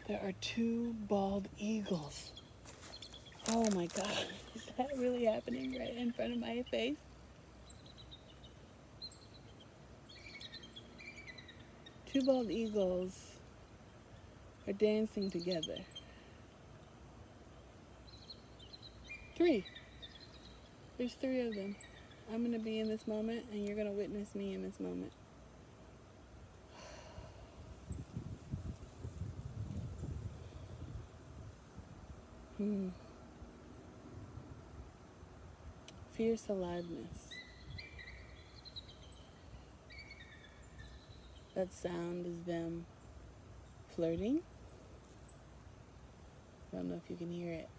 There are two bald eagles. Oh my God, is that really happening right in front of my face? Two bald eagles are dancing together. Three. There's three of them. I'm going to be in this moment, and you're going to witness me in this moment. Fierce aliveness. That sound is them flirting. I don't know if you can hear it.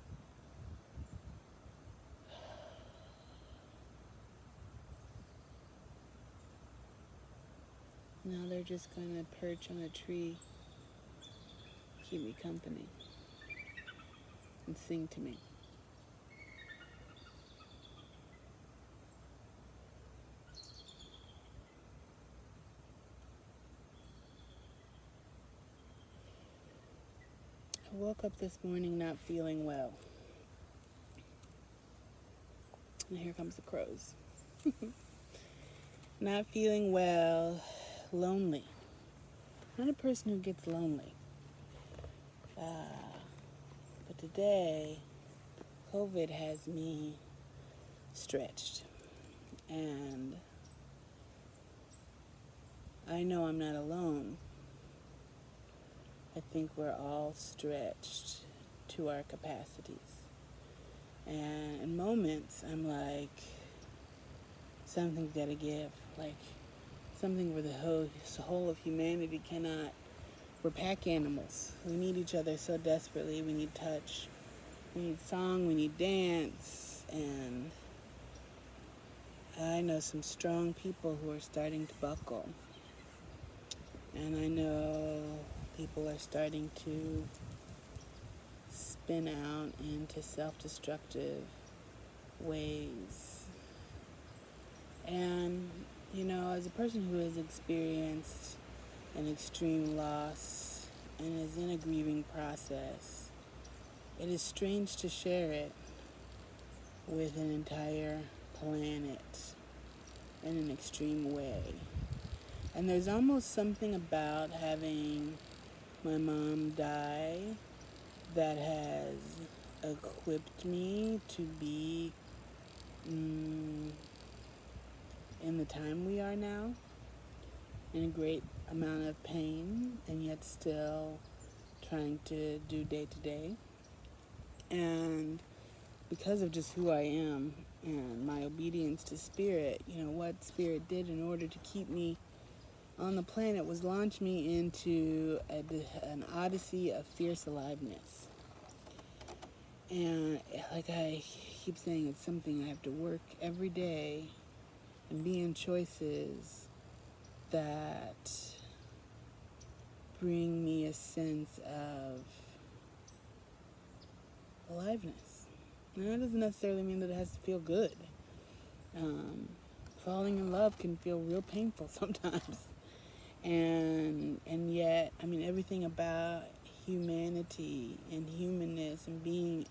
Now they're just going to perch on a tree, keep me company, and sing to me. I woke up this morning not feeling well. And here comes the crows. Not feeling well, lonely. Not a person who gets lonely. But today, COVID has me stretched. And I know I'm not alone. I think we're all stretched to our capacities. And in moments, I'm like, something's got to give. Like, something where the whole of humanity cannot. We're pack animals. We need each other so desperately. We need touch. We need song. We need dance. And I know some strong people who are starting to buckle. And I know people are starting to spin out into self-destructive ways. And, you know, as a person who has experienced an extreme loss and is in a grieving process, it is strange to share it with an entire planet in an extreme way. And there's almost something about having my mom die that has equipped me to be in the time we are now, in a great amount of pain, and yet still trying to do day to day. And because of just who I am and my obedience to Spirit, you know, what Spirit did in order to keep me on the planet was launch me into an odyssey of fierce aliveness. And like I keep saying, it's something I have to work every day and be in choices that bring me a sense of aliveness. And that doesn't necessarily mean that it has to feel good. Falling in love can feel real painful sometimes. And yet, I mean, everything about humanity and humanness and being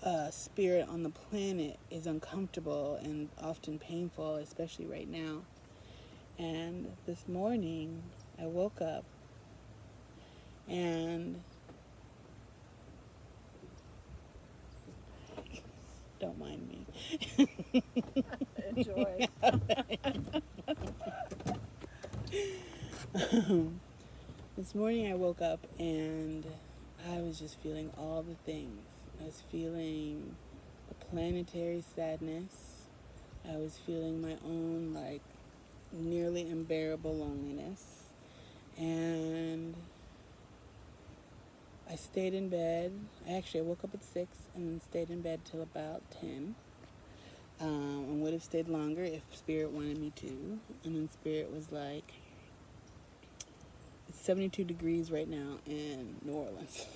a spirit on the planet is uncomfortable and often painful, especially right now. And this morning, I woke up and don't mind me. Enjoy. This morning I woke up and I was just feeling all the things. I was feeling the planetary sadness. I was feeling my own, like, nearly unbearable loneliness. And I stayed in bed. I woke up at 6 and then stayed in bed till about 10. And would have stayed longer if Spirit wanted me to. And then Spirit was like, it's 72 degrees right now in New Orleans.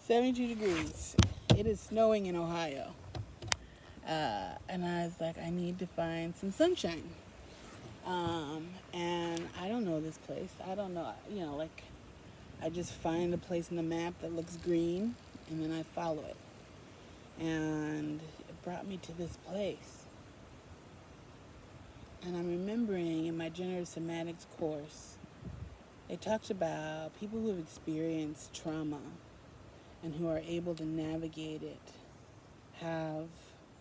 72 degrees. It is snowing in Ohio. And I was like, I need to find some sunshine. And I don't know this place. I don't know, you know, like, I just find a place in the map that looks green, and then I follow it. And it brought me to this place. And I'm remembering in my generative somatics course, they talked about people who have experienced trauma and who are able to navigate it have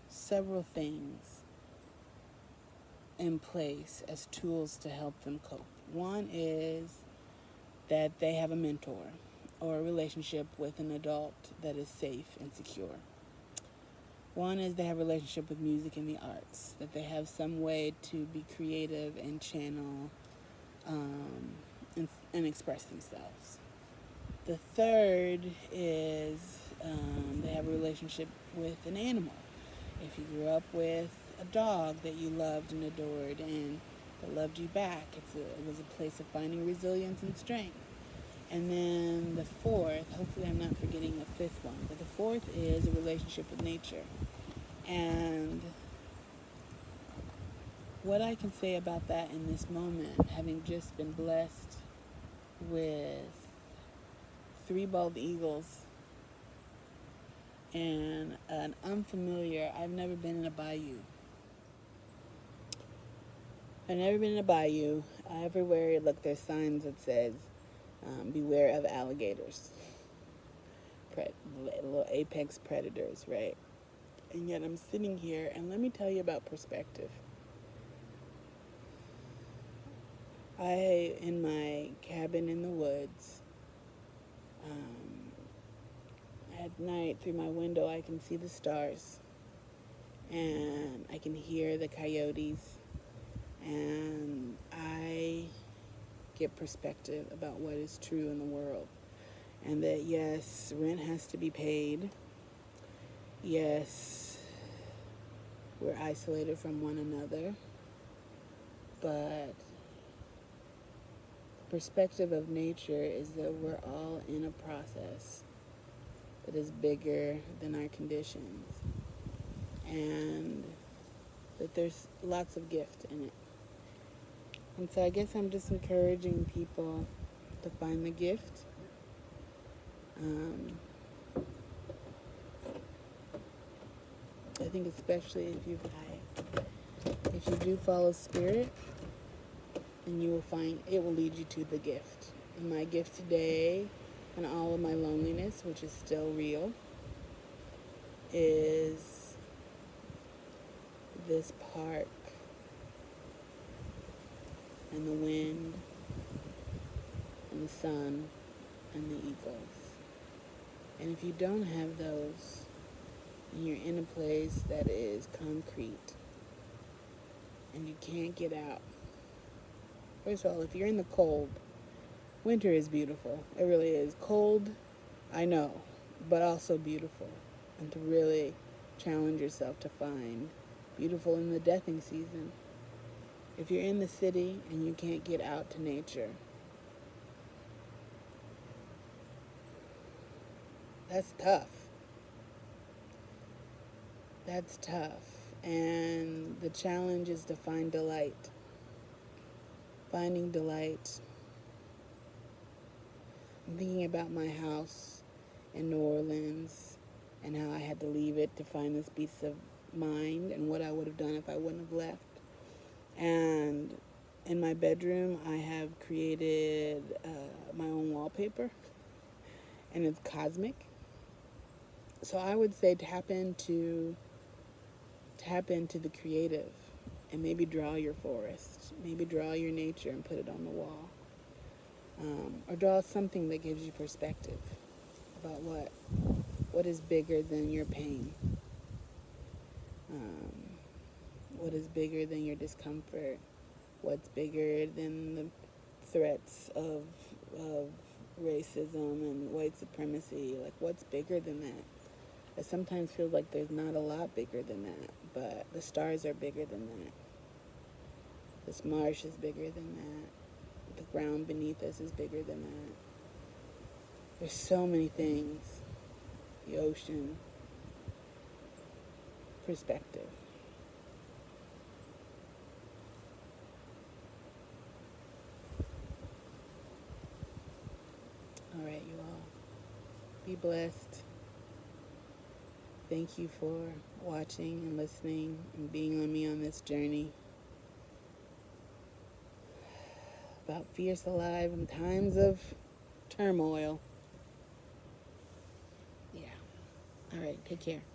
several things in place as tools to help them cope. One is that they have a mentor or a relationship with an adult that is safe and secure. One is they have a relationship with music and the arts, that they have some way to be creative and channel and express themselves. The third is they have a relationship with an animal. If you grew up with a dog that you loved and adored and that loved you back, it was a place of finding resilience and strength. And then the fourth, hopefully I'm not forgetting a fifth one, but the fourth is a relationship with nature. And what I can say about that in this moment, having just been blessed with 3 bald eagles and an unfamiliar, I've never been in a bayou. I've never been in a bayou. Everywhere you look, there's signs that says, beware of alligators. Little apex predators, right? And yet I'm sitting here, and let me tell you about perspective. In my cabin in the woods, at night through my window, I can see the stars, and I can hear the coyotes, and I get perspective about what is true in the world. And that, yes, rent has to be paid. Yes, we're isolated from one another. But the perspective of nature is that we're all in a process that is bigger than our conditions. And that there's lots of gift in it. And so I guess I'm just encouraging people to find the gift. I think especially if you do follow spirit, and you will find it will lead you to the gift. And my gift today, and all of my loneliness, which is still real, is this park and the wind and the sun and the eagles. And if you don't have those, and you're in a place that is concrete and you can't get out. First of all, if you're in the cold, winter is beautiful. It really is. Cold, I know, but also beautiful. And to really challenge yourself to find beautiful in the deathing season. If you're in the city and you can't get out to nature, that's tough. That's tough. And the challenge is to find delight. Finding delight. I'm thinking about my house in New Orleans and how I had to leave it to find this peace of mind and what I would have done if I wouldn't have left. And in my bedroom, I have created my own wallpaper, and it's cosmic. So I would say tap into the creative, and maybe draw your forest, maybe draw your nature and put it on the wall, or draw something that gives you perspective about what is bigger than your pain, what is bigger than your discomfort, what's bigger than the threats of racism and white supremacy, like what's bigger than that? It sometimes feels like there's not a lot bigger than that, but the stars are bigger than that. This marsh is bigger than that. The ground beneath us is bigger than that. There's so many things. The ocean. Perspective. Be blessed. Thank you for watching and listening and being with me on this journey about Fierce Alive in times of turmoil. Yeah. All right. Take care.